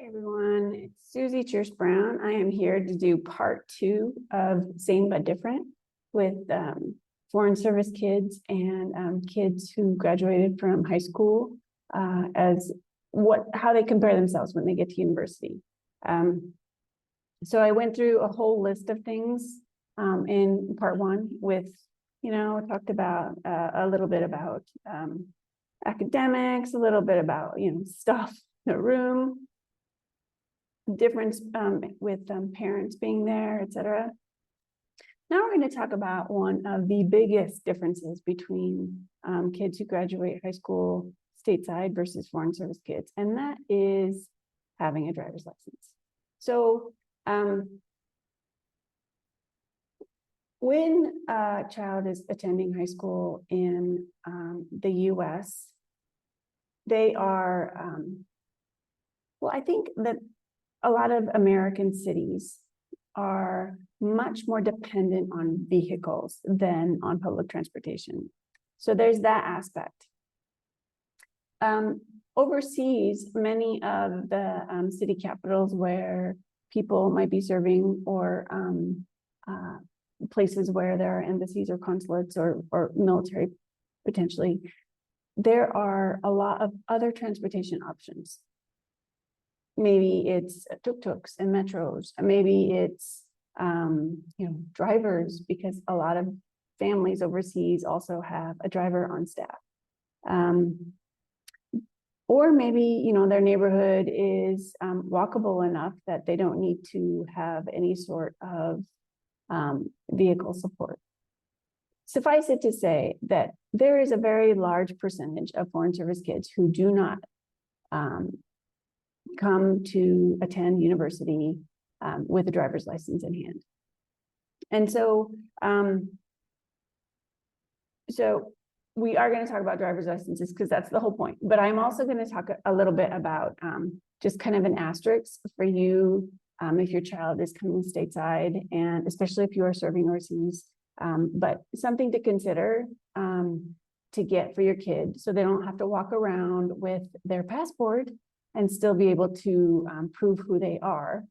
Hi, everyone. It's Susie Church Brown. I am here to do part 2 of Same But Different with foreign service kids and kids who graduated from high school how they compare themselves when they get to university. So I went through a whole list of things in part 1 with, talked about a little bit about academics, a little bit about, stuff in the room, difference with parents being there, etc. Now we're going to talk about one of the biggest differences between kids who graduate high school stateside versus foreign service kids, and that is having a driver's license. So when a child is attending high school in the US, they are, I think that a lot of American cities are much more dependent on vehicles than on public transportation. So there's that aspect. Overseas, many of the city capitals where people might be serving, or places where there are embassies or consulates or military potentially, there are a lot of other transportation options. Maybe it's tuk-tuks and metros, maybe it's drivers, because a lot of families overseas also have a driver on staff. Or maybe their neighborhood is walkable enough that they don't need to have any sort of vehicle support. Suffice it to say that there is a very large percentage of foreign service kids who do not come to attend university with a driver's license in hand. And so, we are going to talk about driver's licenses because that's the whole point. But I'm also going to talk a little bit about just kind of an asterisk for you if your child is coming stateside, and especially if you are serving overseas, but something to consider to get for your kid so they don't have to walk around with their passport and still be able to prove who they are.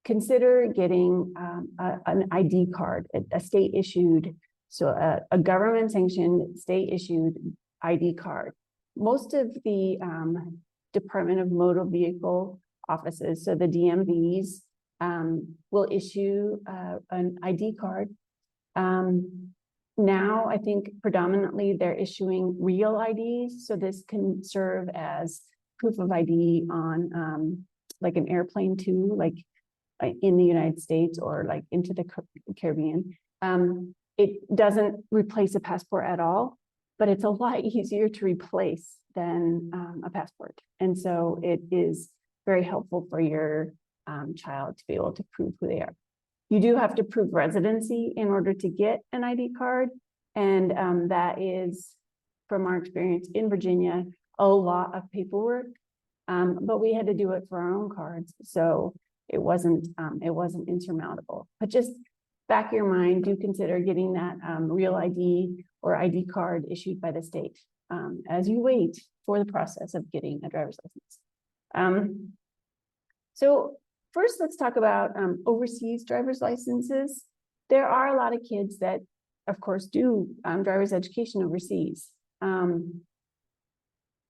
Consider getting an ID card, a state issued, so a government sanctioned state issued ID card. Most of the Department of Motor Vehicle offices, so the DMVs, will issue an ID card. Now, I think predominantly they're issuing real IDs, so this can serve as proof of ID on like an airplane too, like in the United States or like into the Caribbean. It doesn't replace a passport at all, but it's a lot easier to replace than a passport. And so it is very helpful for your child to be able to prove who they are. You do have to prove residency in order to get an ID card. And that is, from our experience in Virginia, a lot of paperwork, but we had to do it for our own cards, so it wasn't insurmountable. But just back your mind, do consider getting that real ID or ID card issued by the state as you wait for the process of getting a driver's license. So first, let's talk about overseas driver's licenses. There are a lot of kids that, of course, do driver's education overseas.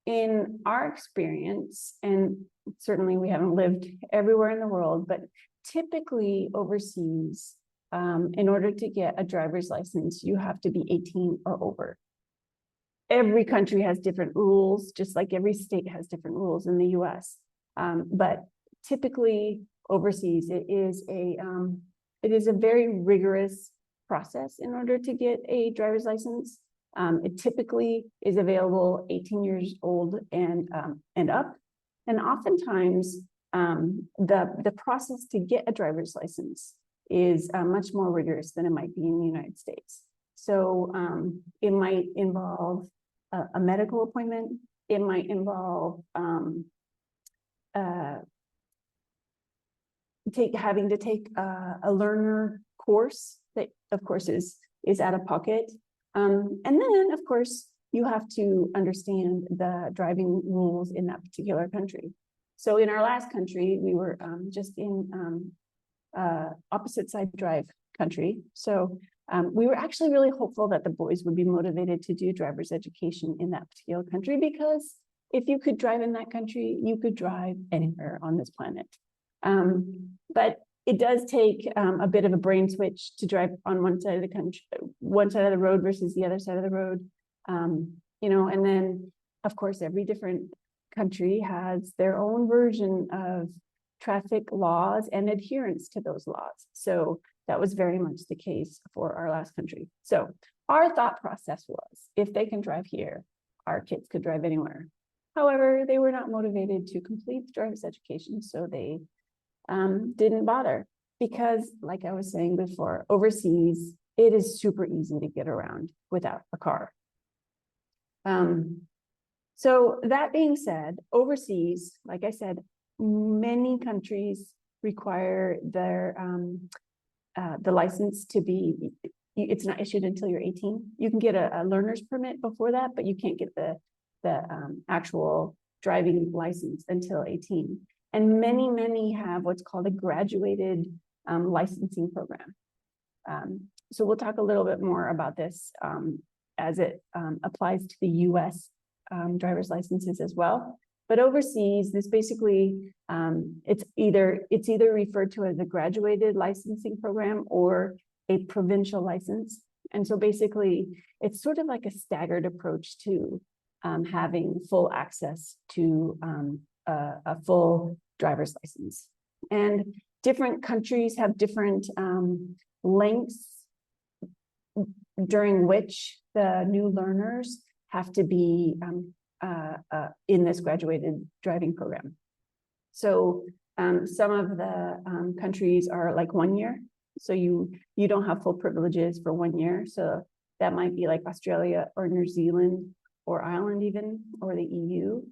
In our experience, and certainly we haven't lived everywhere in the world, but typically overseas, in order to get a driver's license, you have to be 18 or over. Every country has different rules, just like every state has different rules in the US. But typically overseas, it is a very rigorous process in order to get a driver's license. It typically is available 18 years old and up. And oftentimes, the process to get a driver's license is much more rigorous than it might be in the United States. So it might involve a medical appointment. It might involve having to take a learner course that, of course, is out of pocket. And then, of course, you have to understand the driving rules in that particular country. So in our last country, we were just in opposite side drive country. So we were actually really hopeful that the boys would be motivated to do driver's education in that particular country, because if you could drive in that country, you could drive anywhere on this planet. But it does take a bit of a brain switch to drive on one side of the country, one side of the road versus the other side of the road. You know, and then of course, every different country has their own version of traffic laws and adherence to those laws. So that was very much the case for our last country. So our thought process was, if they can drive here, our kids could drive anywhere. However, they were not motivated to complete the driver's education, so they didn't bother, because like I was saying before, overseas, it is super easy to get around without a car. So that being said, overseas, like I said, many countries require their the license to be, it's not issued until you're 18. You can get a learner's permit before that, but you can't get the actual driving license until 18. And many have what's called a graduated licensing program. So we'll talk a little bit more about this as it applies to the US driver's licenses as well. But overseas, this basically, it's either referred to as a graduated licensing program or a provincial license. And so basically, it's sort of like a staggered approach to having full access to a full driver's license. And different countries have different lengths during which the new learners have to be in this graduated driving program. So some of the countries are like 1 year. So you don't have full privileges for 1 year. So that might be like Australia or New Zealand or Ireland even, or the EU.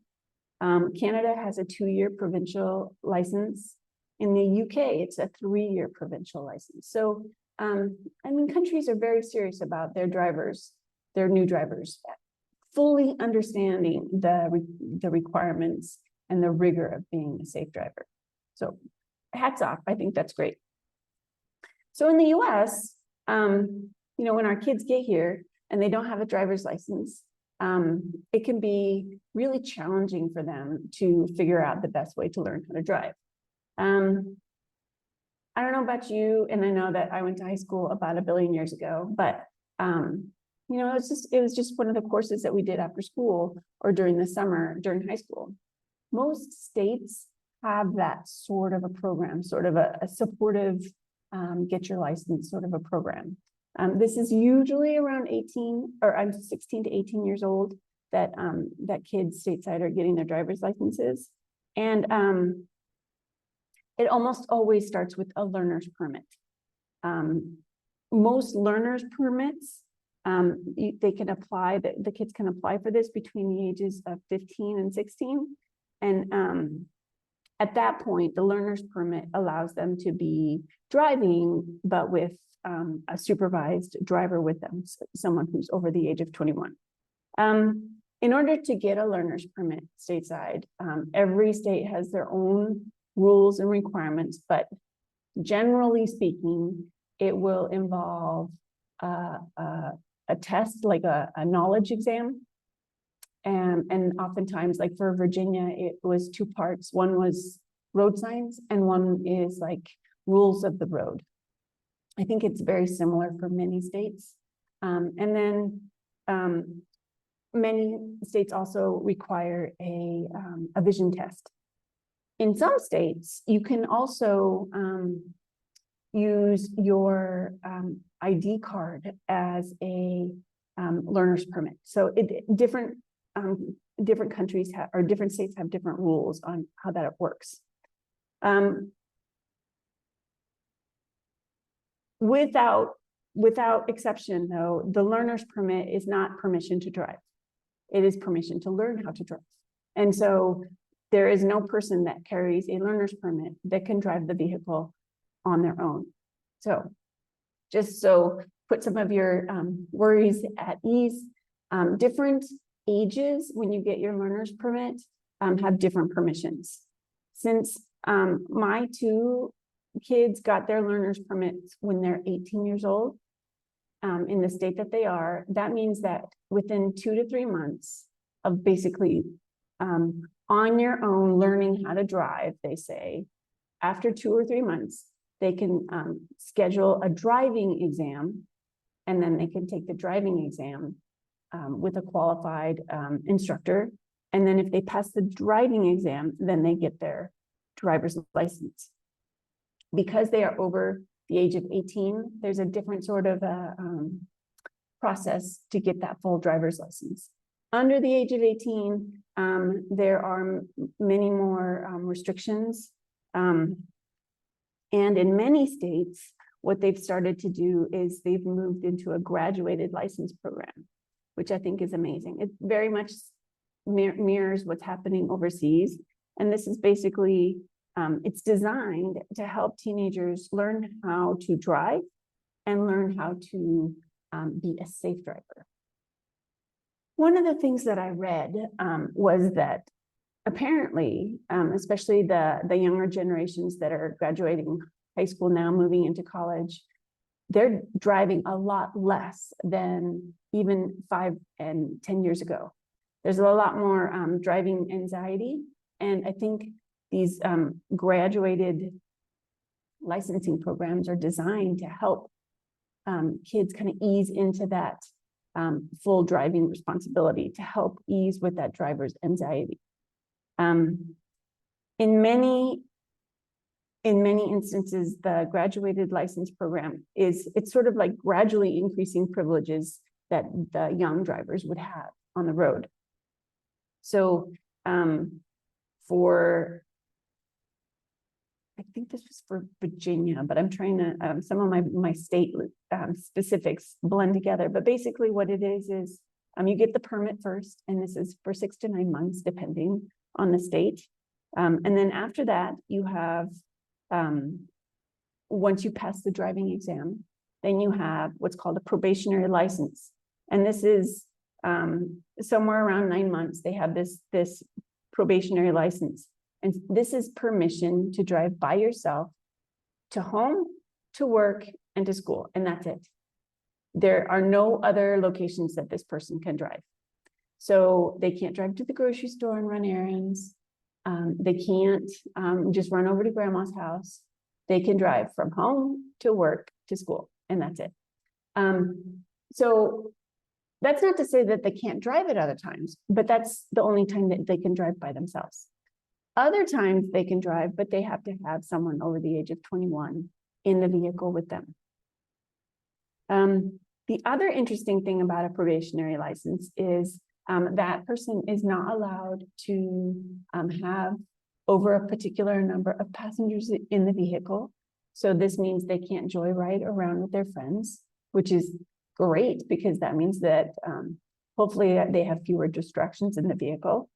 Canada has a 2-year provincial license. In the UK, it's a 3-year provincial license. So, I mean, countries are very serious about their drivers, their new drivers, fully understanding the requirements and the rigor of being a safe driver. So hats off, I think that's great. So in the US, you know, when our kids get here and they don't have a driver's license, it can be really challenging for them to figure out the best way to learn how to drive. I don't know about you, and I know that I went to high school about 1 billion years ago, but you know, it was just one of the courses that we did after school or during the summer during high school. Most states have that sort of a program, sort of a supportive get your license sort of a program. This is usually around 16 to 18 years old that that kids stateside are getting their driver's licenses. And it almost always starts with a learner's permit. Most learner's permits, they can apply, the kids can apply for this between the ages of 15 and 16. And at that point, the learner's permit allows them to be driving, but with a supervised driver with them, someone who's over the age of 21. In order to get a learner's permit stateside, every state has their own rules and requirements, but generally speaking, it will involve a test, like a knowledge exam. And oftentimes, like for Virginia, it was 2 parts. One was road signs and one is like rules of the road. I think it's very similar for many states. And then many states also require a vision test. In some states, you can also use your ID card as a learner's permit. So different countries have, or different states have different rules on how that works. Without exception, though, the learner's permit is not permission to drive. It is permission to learn how to drive. And so there is no person that carries a learner's permit that can drive the vehicle on their own. So just so put some of your worries at ease, different ages when you get your learner's permit have different permissions. since my two kids got their learner's permits when they're 18 years old, in the state that they are, that means that within 2 to 3 months of basically on your own learning how to drive, they say, after 2 or 3 months, they can schedule a driving exam, and then they can take the driving exam with a qualified instructor. And then if they pass the driving exam, then they get their driver's license. Because they are over the age of 18, there's a different sort of process to get that full driver's license. Under the age of 18, there are many more restrictions. And in many states, what they've started to do is they've moved into a graduated license program, which I think is amazing. It very much mirrors what's happening overseas. And this is basically, it's designed to help teenagers learn how to drive and learn how to be a safe driver. One of the things that I read was that apparently, especially the younger generations that are graduating high school now, moving into college, they're driving a lot less than even 5 and 10 years ago. There's a lot more driving anxiety. And I think these graduated licensing programs are designed to help kids kind of ease into that full driving responsibility, to help ease with that driver's anxiety. In many instances, the graduated license program it's sort of like gradually increasing privileges that the young drivers would have on the road. So I think this was for Virginia, but I'm trying to, some of my state specifics blend together. But basically what it is you get the permit first, and this is for 6 to 9 months, depending on the state. And then after that, you have, once you pass the driving exam, then you have what's called a probationary license. And this is somewhere around 9 months, they have this probationary license. And this is permission to drive by yourself to home, to work, and to school, and that's it. There are no other locations that this person can drive. So they can't drive to the grocery store and run errands. They can't just run over to grandma's house. They can drive from home to work to school, and that's it. So that's not to say that they can't drive at other times, but that's the only time that they can drive by themselves. Other times they can drive, but they have to have someone over the age of 21 in the vehicle with them. The other interesting thing about a probationary license is that person is not allowed to have over a particular number of passengers in the vehicle. So this means they can't joyride around with their friends, which is great because that means that hopefully they have fewer distractions in the vehicle.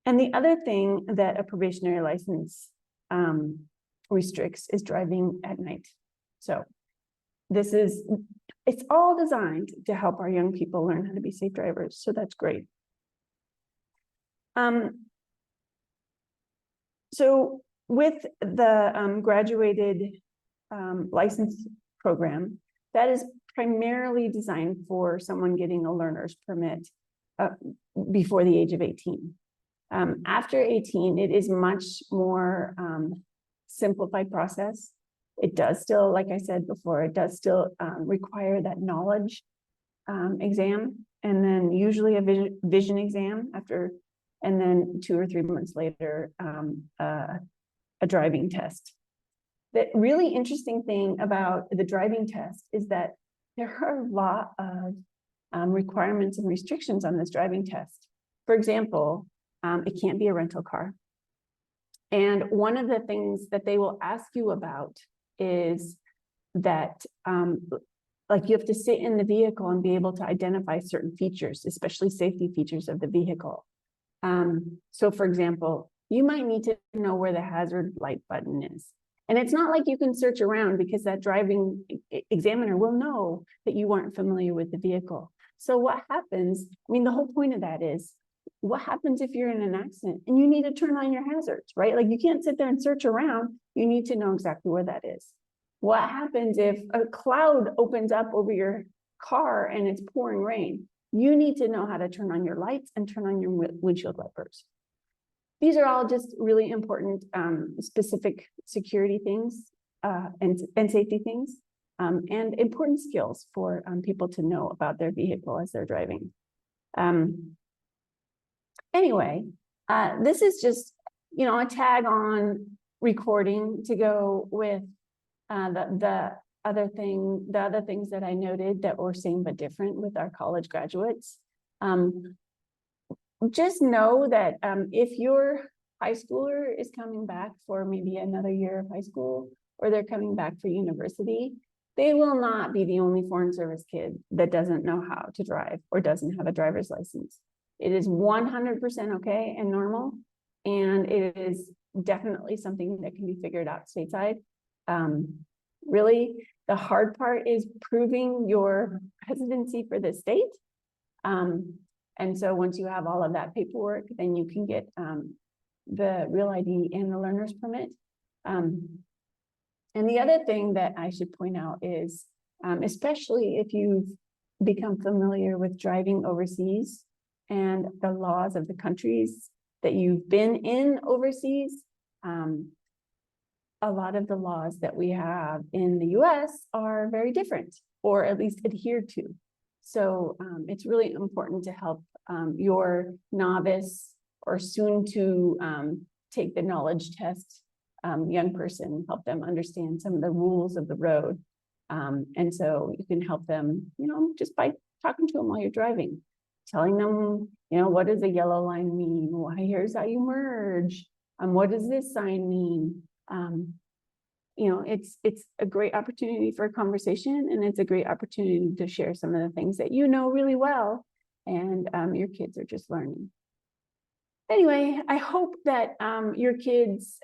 And the other thing that a probationary license restricts is driving at night. So it's all designed to help our young people learn how to be safe drivers. So that's great. So with the graduated license program, that is primarily designed for someone getting a learner's permit before the age of 18. After 18, it is much more simplified process. It does still, like I said before, it does still require that knowledge exam, and then usually a vision exam after, and then 2 or 3 months later, a driving test. The really interesting thing about the driving test is that there are a lot of requirements and restrictions on this driving test. For example, it can't be a rental car. And one of the things that they will ask you about is that like you have to sit in the vehicle and be able to identify certain features, especially safety features of the vehicle. So for example, you might need to know where the hazard light button is. And it's not like you can search around because that driving examiner will know that you aren't familiar with the vehicle. So what happens, I mean, the whole point of that is What happens if you're in an accident and you need to turn on your hazards, right? Like you can't sit there and search around. You need to know exactly where that is. What happens if a cloud opens up over your car and it's pouring rain? You need to know how to turn on your lights and turn on your windshield wipers. These are all just really important specific security things and safety things and important skills for people to know about their vehicle as they're driving. Anyway, this is just, you know, a tag on recording to go with the other things that I noted that were same but different with our college graduates. Just know that if your high schooler is coming back for maybe another year of high school, or they're coming back for university, they will not be the only Foreign Service kid that doesn't know how to drive or doesn't have a driver's license. It is 100% okay and normal, and it is definitely something that can be figured out stateside. Really, the hard part is proving your residency for the state. And so once you have all of that paperwork, then you can get the Real ID and the learner's permit. And the other thing that I should point out is, especially if you've become familiar with driving overseas and the laws of the countries that you've been in overseas, a lot of the laws that we have in the US are very different, or at least adhered to. So it's really important to help your novice or soon to take the knowledge test young person, help them understand some of the rules of the road. And so you can help them, you know, just by talking to them while you're driving, telling them, you know, what does a yellow line mean? Why, here's how you merge. What does this sign mean? You know, it's a great opportunity for a conversation, and it's a great opportunity to share some of the things that you know really well, and your kids are just learning. Anyway, I hope that your kids,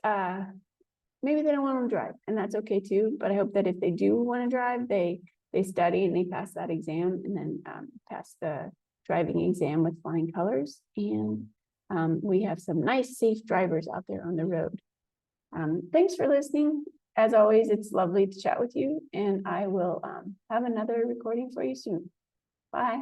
maybe they don't want to drive, and that's okay too, but I hope that if they do want to drive, they study and they pass that exam, and then pass the driving exam with flying colors, and we have some nice, safe drivers out there on the road. Thanks for listening. As always, it's lovely to chat with you, and I will have another recording for you soon. Bye.